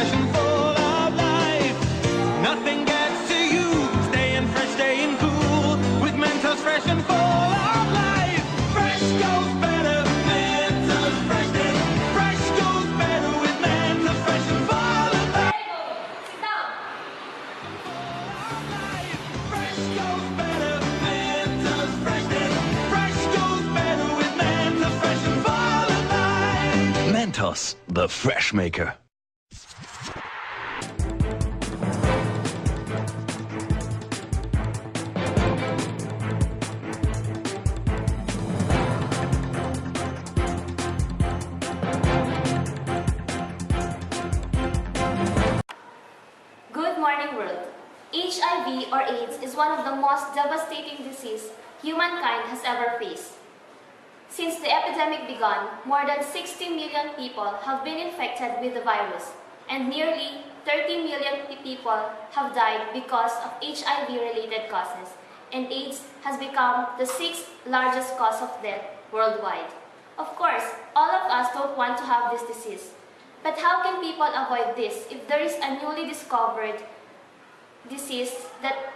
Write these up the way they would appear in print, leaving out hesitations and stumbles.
fresh and full of life. Nothing gets to you, staying fresh, staying cool, with Mentos fresh and full of life. Fresh goes better, Mentos fresh. Fresh goes better with Mentos fresh and full of life. Sit down. Fresh goes better, Mentos fresh. Fresh goes better with Mentos fresh and full of life. Mentos, the fresh maker. Good morning, world. HIV or AIDS is one of the most devastating diseases humankind has ever faced. Since the epidemic began, more than 60 million people have been infected with the virus, and nearly 30 million people have died because of HIV-related causes, and AIDS has become the 6th largest cause of death worldwide. Of course, all of us don't want to have this disease. But how can people avoid this if there is a newly discovered disease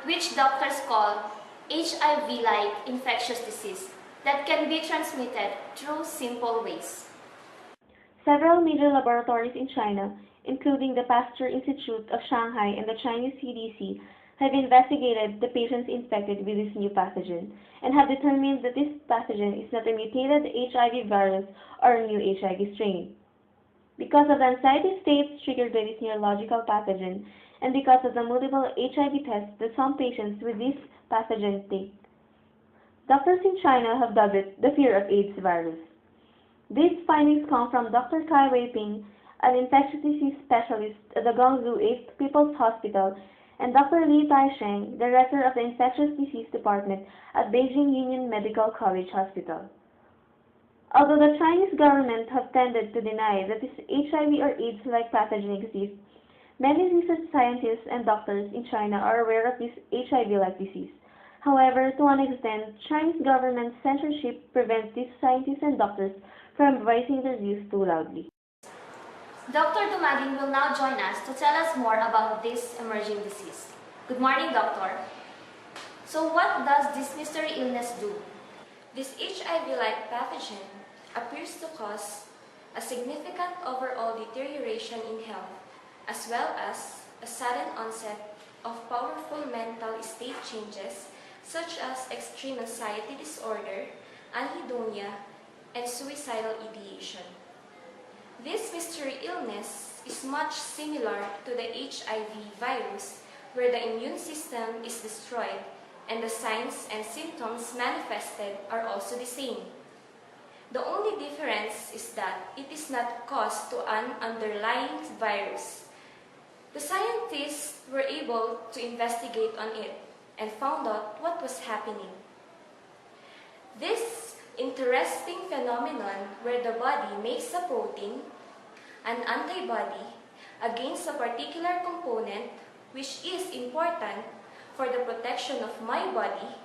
which doctors call HIV-like infectious disease that can be transmitted through simple ways? Several major laboratories in China, including the Pasteur Institute of Shanghai and the Chinese CDC, have investigated the patients infected with this new pathogen and have determined that this pathogen is not a mutated HIV virus or a new HIV strain. Because of the anxiety states triggered by this neurological pathogen, and because of the multiple HIV tests that some patients with this pathogen take, doctors in China have dubbed it the fear of AIDS virus. These findings come from Dr. Kayle, an infectious disease specialist at the Guangzhou 8th People's Hospital, and Dr. Li Taisheng, director of the Infectious Disease Department at Beijing Union Medical College Hospital. Although the Chinese government have tended to deny that this HIV or AIDS-like pathogen exists, many research scientists and doctors in China are aware of this HIV-like disease. However, to an extent, Chinese government censorship prevents these scientists and doctors from voicing their views too loudly. Dr. Dumaguing will now join us to tell us more about this emerging disease. Good morning, doctor. So what does this mystery illness do? This HIV-like pathogen appears to cause a significant overall deterioration in health, as well as a sudden onset of powerful mental state changes such as extreme anxiety disorder, anhedonia, and suicidal ideation. This mystery illness is much similar to the HIV virus, where the immune system is destroyed and the signs and symptoms manifested are also the same. The only difference is that it is not caused to an underlying virus. The scientists were able to investigate on it and found out what was happening. This interesting phenomenon where the body makes a protein, an antibody, against a particular component which is important for the protection of my body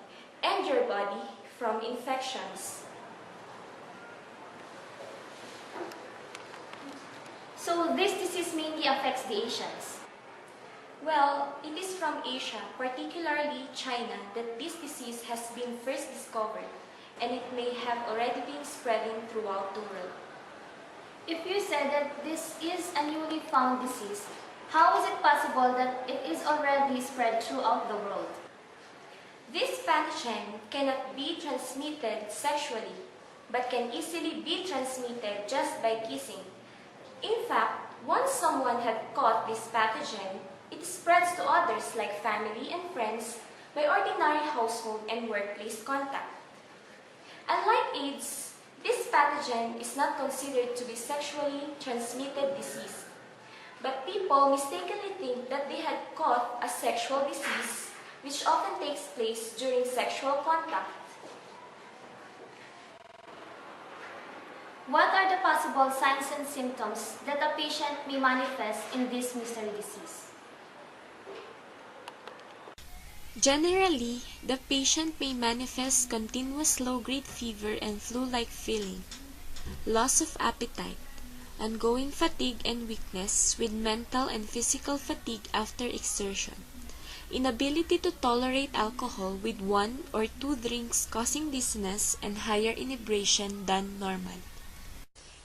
and your body from infections. So this disease mainly affects the Asians. Well, it is from Asia, particularly China, that this disease has been first discovered, and it may have already been spreading throughout the world. If you said that this is a newly found disease, how is it possible that it is already spread throughout the world? This pathogen cannot be transmitted sexually, but can easily be transmitted just by kissing. In fact, once someone had caught this pathogen, it spreads to others like family and friends by ordinary household and workplace contact. Unlike AIDS, this pathogen is not considered to be sexually transmitted disease, but people mistakenly think that they had caught a sexual disease, which often takes place during sexual contact. What are the possible signs and symptoms that a patient may manifest in this mystery disease? Generally, the patient may manifest continuous low-grade fever and flu-like feeling, loss of appetite, ongoing fatigue and weakness with mental and physical fatigue after exertion, inability to tolerate alcohol with 1 or 2 drinks causing dizziness and higher inebriation than normal.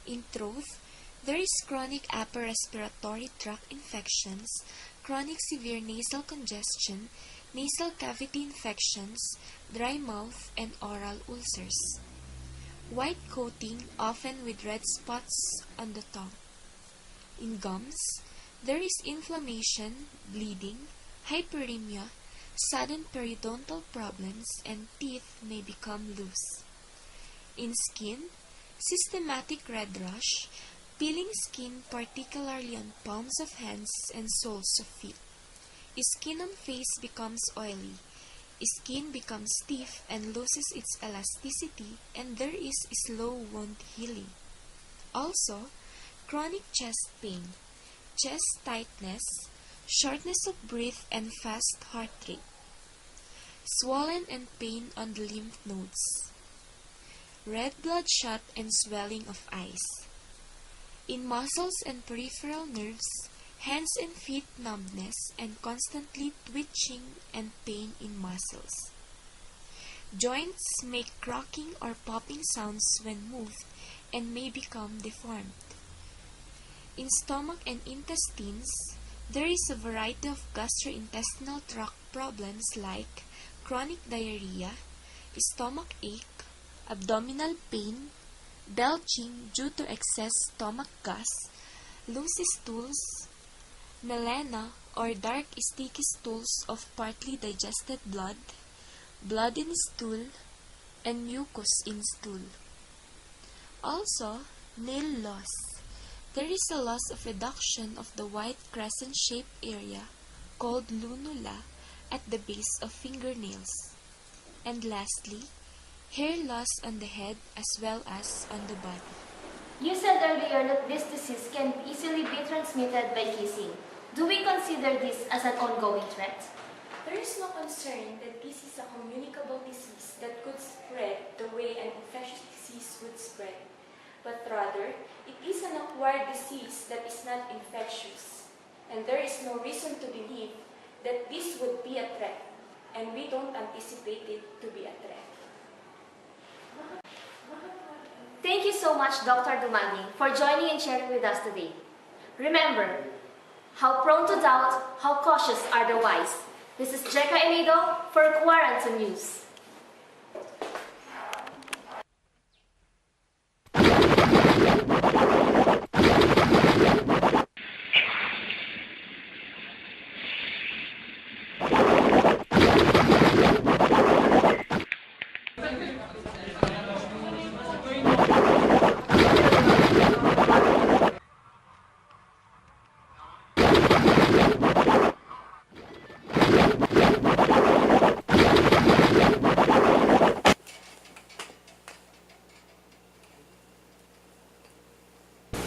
In truth, there is chronic upper respiratory tract infections, chronic severe nasal congestion, nasal cavity infections, dry mouth, and oral ulcers. White coating, often with red spots on the tongue. In gums, there is inflammation, bleeding, hyperemia, sudden periodontal problems, and teeth may become loose. In skin, systematic red rash, peeling skin particularly on palms of hands and soles of feet. Skin on face becomes oily. Skin becomes stiff and loses its elasticity, and there is slow wound healing. Also, chronic chest pain, chest tightness, shortness of breath and fast heart rate. Swollen and pain on the lymph nodes. Red bloodshot and swelling of eyes. In muscles and peripheral nerves, hands and feet numbness and constantly twitching and pain in muscles. Joints make cracking or popping sounds when moved and may become deformed. In stomach and intestines, there is a variety of gastrointestinal tract problems like chronic diarrhea, stomach ache, abdominal pain, belching due to excess stomach gas, loose stools, melena or dark sticky stools of partly digested blood, blood in stool, and mucus in stool. Also, nail loss. There is a loss of reduction of the white crescent-shaped area called lunula at the base of fingernails. And lastly, hair loss on the head as well as on the body. You said earlier that this disease can easily be transmitted by kissing. Do we consider this as an ongoing threat? There is no concern that this is a communicable disease that could spread the way an infectious disease would spread, but rather, it is an acquired disease that is not infectious, and there is no reason to believe that this would be a threat, and we don't anticipate it to be a threat. Thank you so much, Dr. Dumaguing, for joining and sharing with us today. Remember, how prone to doubt, how cautious are the wise. This is Eleydo for Caranto News.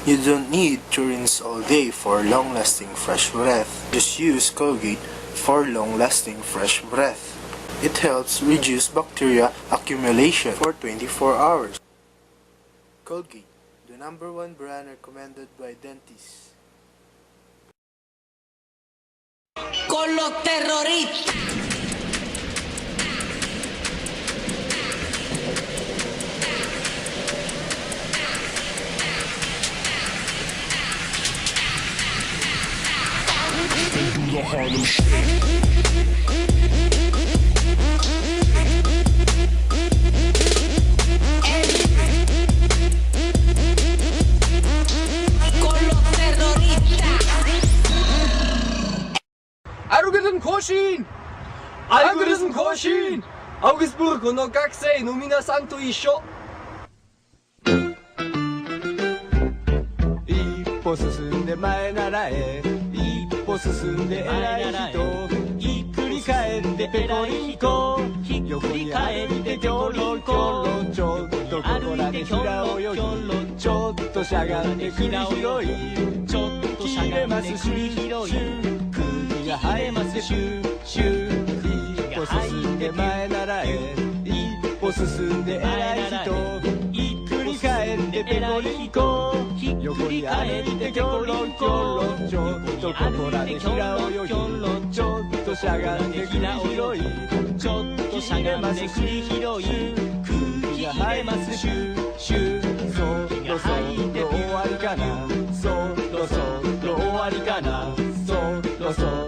You don't need to rinse all day for long-lasting fresh breath. Just use Colgate for long-lasting fresh breath. It helps reduce bacteria accumulation for 24 hours. Colgate, the #1 brand recommended by dentists. Con los terroristas. The Harlem Shake. August Koshin! August Koshin! Augsburg no Gakusei no minasan to issho. 一歩進んで前ならえ一歩進んで偉い人ひっくり返ってペコリンコ横に歩いてキョロキョロちょっとここらで平泳ぎちょっとしゃがんで首広いちょっとしゃがんで首広い空気が生えますシューシュー一歩進んで前ならえ一歩進んで偉い人ひっくり返っててペコリ飛行横に歩いてキョロキョロちょっとここらで平泳ぎちょっとしゃがんで平泳ぎちょっとしゃがんで栗拾い空気入れますシューシューそろそろ終わりかなそろそろ終わりかなそろそろ